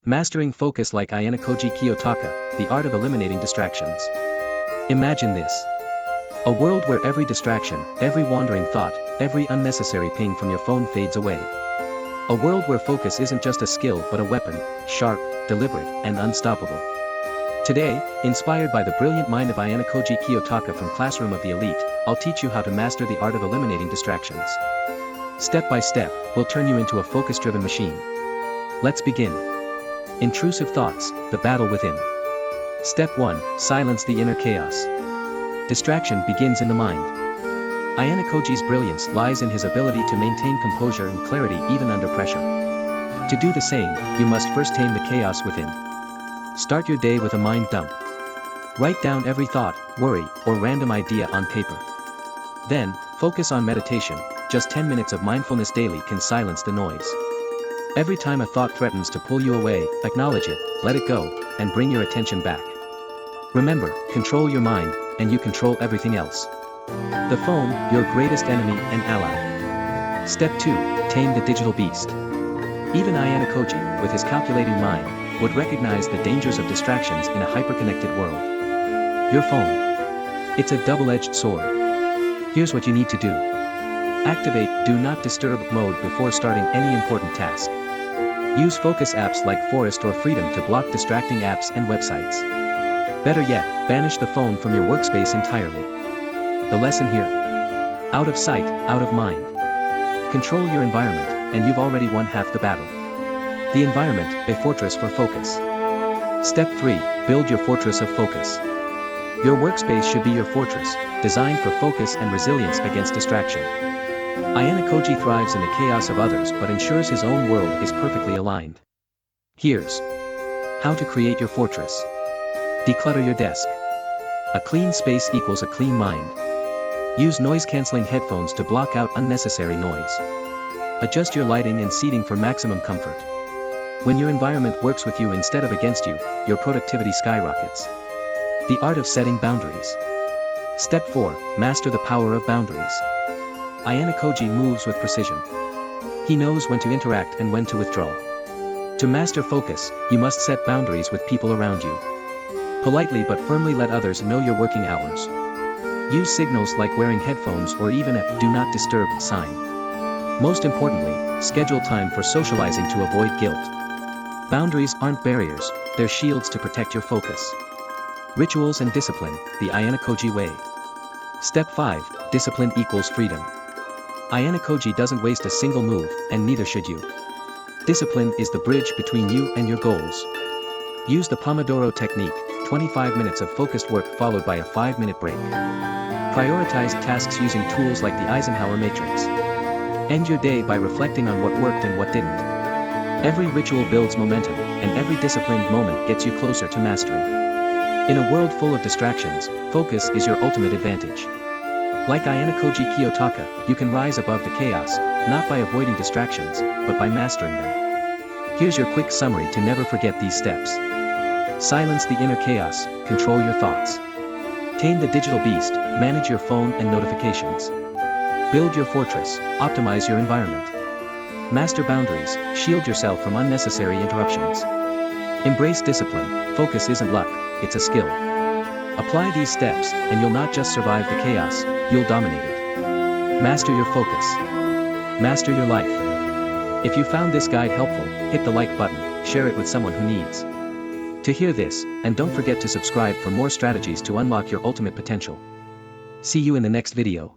Mastering focus like Ayanokoji Kiyotaka, the art of eliminating distractions. Imagine this. A world where every distraction, every wandering thought, every unnecessary ping from your phone fades away. A world where focus isn't just a skill but a weapon, sharp, deliberate, and unstoppable. Today, inspired by the brilliant mind of Ayanokoji Kiyotaka from Classroom of the Elite, I'll teach you how to master the art of eliminating distractions. Step by step, we'll turn you into a focus-driven machine. Let's begin. Intrusive thoughts, the battle within. Step 1, silence the inner chaos. Distraction begins in the mind. Ayanokoji's brilliance lies in his ability to maintain composure and clarity even under pressure. To do the same, you must first tame the chaos within. Start your day with a mind dump. Write down every thought, worry, or random idea on paper. Then, focus on meditation. Just 10 minutes of mindfulness daily can silence the noise. Every time a thought threatens to pull you away, acknowledge it, let it go, and bring your attention back. Remember, control your mind, and you control everything else. The phone, your greatest enemy and ally. Step 2, tame the digital beast. Even Ayanokoji, with his calculating mind, would recognize the dangers of distractions in a hyper-connected world. Your phone. It's a double-edged sword. Here's what you need to do. Activate Do Not Disturb mode before starting any important task. Use focus apps like Forest or Freedom to block distracting apps and websites. Better yet, banish the phone from your workspace entirely. The lesson here? Out of sight, out of mind. Control your environment, and you've already won half the battle. The environment, a fortress for focus. Step 3, build your fortress of focus. Your workspace should be your fortress, designed for focus and resilience against distraction. Ayanokoji thrives in the chaos of others but ensures his own world is perfectly aligned. Here's how to create your fortress. Declutter your desk. A clean space equals a clean mind. Use noise-canceling headphones to block out unnecessary noise. Adjust your lighting and seating for maximum comfort. When your environment works with you instead of against you, your productivity skyrockets. The art of setting boundaries. Step 4, master the power of boundaries. Ayanokoji moves with precision. He knows when to interact and when to withdraw. To master focus, you must set boundaries with people around you. Politely but firmly let others know your working hours. Use signals like wearing headphones or even a Do Not Disturb sign. Most importantly, schedule time for socializing to avoid guilt. Boundaries aren't barriers, they're shields to protect your focus. Rituals and discipline, the Ayanokoji way. Step 5, discipline equals freedom. Ayanokoji doesn't waste a single move, and neither should you. Discipline is the bridge between you and your goals. Use the Pomodoro technique, 25 minutes of focused work followed by a 5-minute break. Prioritize tasks using tools like the Eisenhower matrix. End your day by reflecting on what worked and what didn't. Every ritual builds momentum, and every disciplined moment gets you closer to mastery. In a world full of distractions, focus is your ultimate advantage. Like Ayanokoji Kiyotaka, you can rise above the chaos, not by avoiding distractions, but by mastering them. Here's your quick summary to never forget these steps. Silence the inner chaos, control your thoughts. Tame the digital beast, manage your phone and notifications. Build your fortress, optimize your environment. Master boundaries, shield yourself from unnecessary interruptions. Embrace discipline, focus isn't luck, it's a skill. Apply these steps, and you'll not just survive the chaos, you'll dominate it. Master your focus. Master your life. If you found this guide helpful, hit the like button, share it with someone who needs to hear this, and don't forget to subscribe for more strategies to unlock your ultimate potential. See you in the next video.